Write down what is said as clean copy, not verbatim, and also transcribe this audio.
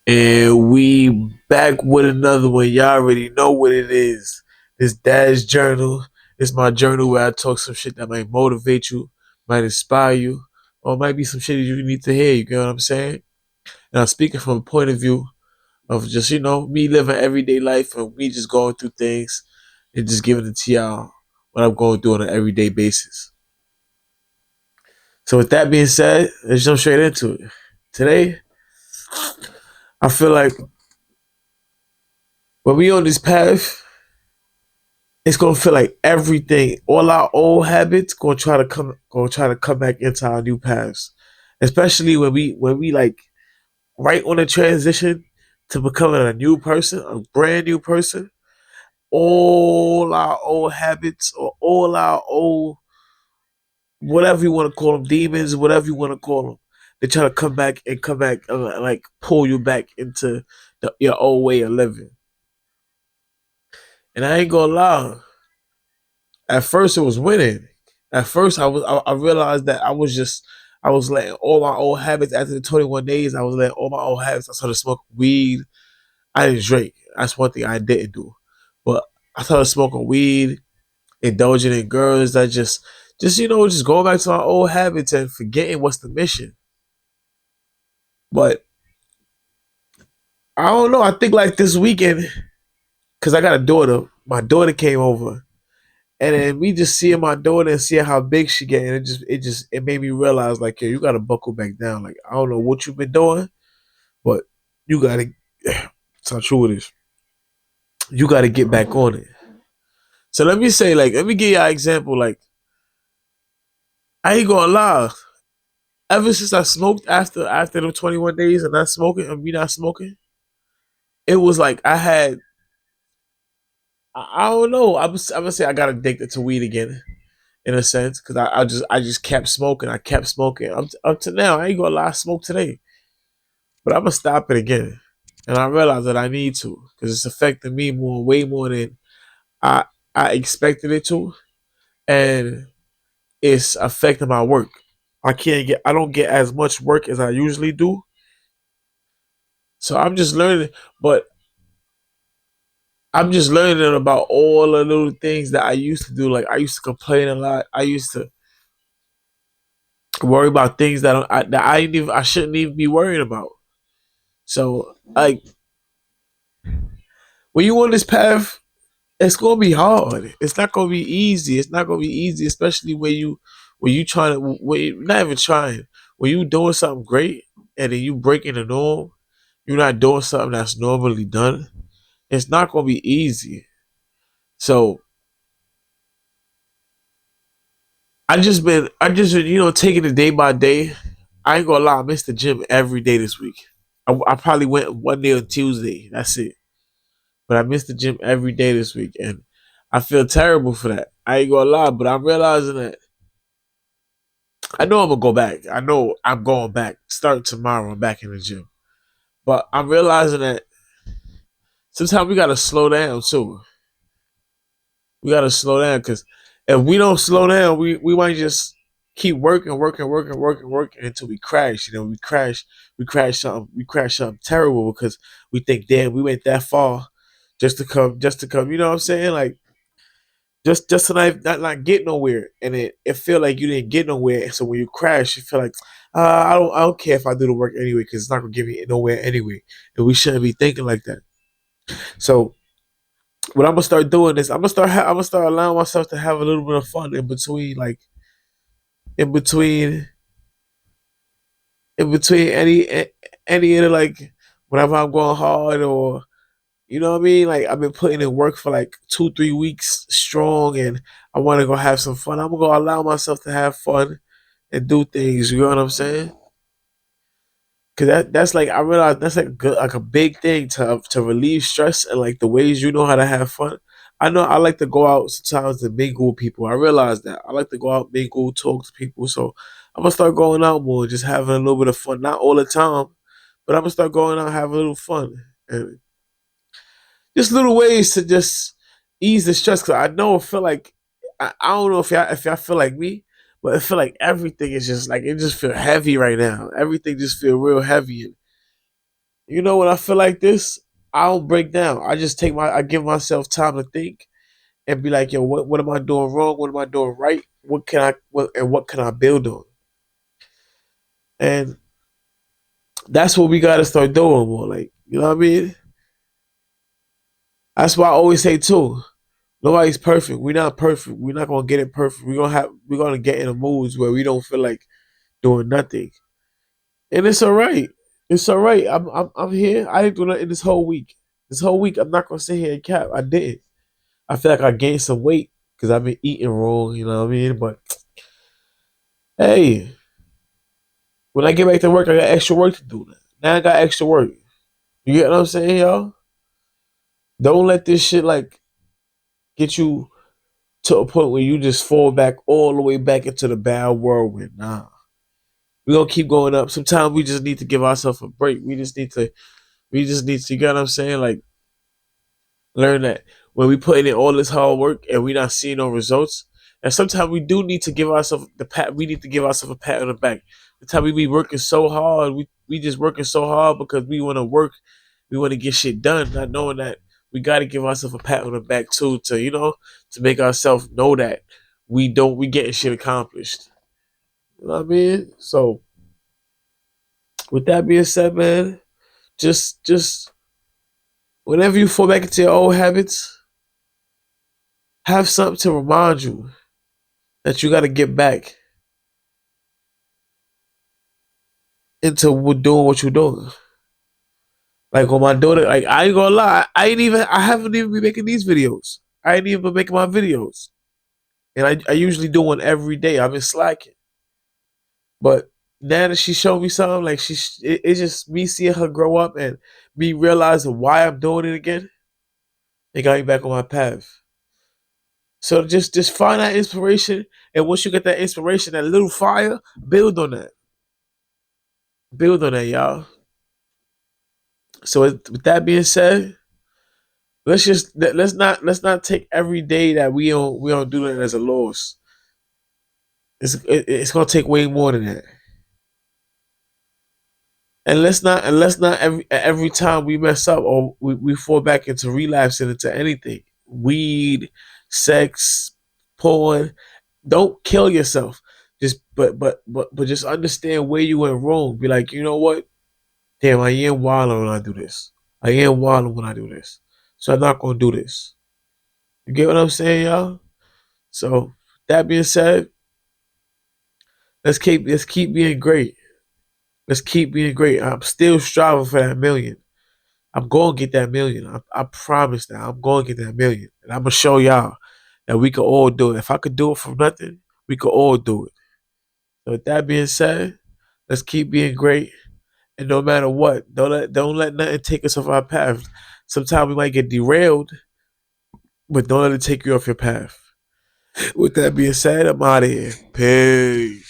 And we back with another one. Y'all already know what it is. This DAZ'S journal. It's my journal where I talk some shit that might motivate you, might inspire you, or might be some shit that you need to hear. You get what I'm saying? And I'm speaking from a point of view of just, me living everyday life and me just going through things and just giving it to y'all what I'm going through on an everyday basis. So with that being said, let's jump straight into it. Today, I feel like when we on this path, it's gonna feel like everything, all our old habits, gonna try to come back into our new paths. Especially when we like right on the transition to becoming a new person, a brand new person. All our old habits or all our old whatever you want to call them, demons, whatever you want to call them, they try to come back, like pull you back into your old way of living. And I ain't gonna lie, at first it was winning. At first I realized that I was letting all my old habits after the 21 days. I was letting all my old habits. I started smoking weed. I didn't drink. That's one thing I didn't do. But I started smoking weed, indulging in girls. That just just going back to my old habits and forgetting what's the mission. But I don't know. I think like this weekend, because I got a daughter. My daughter came over, and then me just seeing my daughter and seeing how big she getting, it made me realize like, yo, you gotta buckle back down. Like I don't know what you've been doing, but you gotta. It's how true it is. You gotta get back on it. So let me say, like, let me give you an example. Like, I ain't gonna lie. Ever since I smoked after the 21 days and not smoking and me not smoking, it was like I had. I don't know. I'm gonna say I got addicted to weed again in a sense because I just kept smoking. I kept smoking up to now. I ain't gonna lie, I smoke today, but I'm gonna stop it again. And I realize that I need to because it's affecting me way more than I I expected it to, and it's affecting my work. I don't get as much work as I usually do. So I'm just learning, but I'm just learning about all the little things that I used to do. Like I used to complain a lot. I used to worry about things that I shouldn't even be worried about. So like when you on this path, it's gonna be hard. It's not gonna be easy. It's not gonna be easy, especially when you trying to when you not even trying. When you doing something great and then you breaking the norm, you're not doing something that's normally done. It's not gonna be easy. So I just been taking it day by day. I ain't gonna lie, I missed the gym every day this week. I probably went one day on Tuesday. That's it. But I missed the gym every day this week, and I feel terrible for that. I ain't gonna lie, but I'm realizing that I know I'm gonna go back. I know I'm going back. Starting tomorrow, I'm back in the gym. But I'm realizing that sometimes we gotta slow down too. We gotta slow down because if we don't slow down, we might just keep working until we crash. We crash something terrible because we think, damn, we went that far just to come. You know what I'm saying? Like just to not get nowhere, and it feel like you didn't get nowhere. So when you crash, you feel like I don't care if I do the work anyway because it's not gonna get me nowhere anyway, and we shouldn't be thinking like that. So what I'm gonna start doing is I'm gonna start allowing myself to have a little bit of fun in between, like in between in between any of the, like whenever I'm going hard or you know what I mean. Like I've been putting in work for like 2 3 weeks strong, and I want to go have some fun. I'm gonna allow myself to have fun and do things. You know what I'm saying? Cause that's like I realize that's like good, like a big thing to relieve stress and like the ways you know how to have fun. I know I like to go out sometimes to mingle with people. I realize that I like to go out, mingle, talk to people. So I'm gonna start going out more, just having a little bit of fun. Not all the time, but I'm gonna start going out, having a little fun, and just little ways to just ease the stress. Cause I know I feel like I don't know if y'all feel like me, but I feel like everything is just like it just feel heavy right now. Everything just feel real heavy. You know, when I feel like this, I don't break down. I give myself time to think and be like, yo, what am I doing wrong? What am I doing right? What can I build on? And that's what we gotta start doing more. Like, you know what I mean? That's why I always say too. Nobody's perfect. We're not perfect. We're not gonna get it perfect. We're gonna get in the moods where we don't feel like doing nothing. And it's all right. It's all right. I'm here. I didn't do nothing this whole week. This whole week I'm not gonna sit here and cap. I didn't. I feel like I gained some weight because I've been eating wrong, you know what I mean? But hey, when I get back to work, I got extra work to do. Now I got extra work. You get what I'm saying, y'all? Don't let this shit like get you to a point where you just fall back all the way back into the bad whirlwind. Nah. We're gonna keep going up. Sometimes we just need to give ourselves a break. You get what I'm saying? Like learn that when we put in all this hard work and we not seeing no results, and sometimes we do need to give ourselves the pat. We need to give ourselves a pat on the back. The time we be working so hard, we just working so hard because we want to work, we want to get shit done, not knowing that we got to give ourselves a pat on the back too, to to make ourselves know that we getting shit accomplished. You know what I mean? So with that being said, man, just whenever you fall back into your old habits, have something to remind you that you got to get back into doing what you're doing. Like on my daughter, like I ain't gonna lie, I haven't even been making these videos. I ain't even been making my videos, and I usually do one every day. I've been slacking, but now that she showed me something, like it's just me seeing her grow up and me realizing why I'm doing it again. It got me back on my path. So just find that inspiration, and once you get that inspiration, that little fire, build on that. Build on that, y'all. So with that being said, let's not take every day that we don't do that as a loss. It's gonna take way more than that. And let's not every time we mess up or we fall back into relapsing into anything. Weed, sex, porn. Don't kill yourself. Just but just understand where you went wrong. Be like, you know what? Damn, I am wilding when I do this. I am wilding when I do this. So I'm not gonna do this. You get what I'm saying, y'all? So that being said, let's keep being great. Let's keep being great. I'm still striving for that million. I'm going to get that million. I promise that I'm going to get that million, and I'm gonna show y'all that we can all do it. If I could do it from nothing, we could all do it. So with that being said, let's keep being great, and no matter what, don't let nothing take us off our path. Sometimes we might get derailed, but don't let it take you off your path. With that being said, I'm out of here. Peace.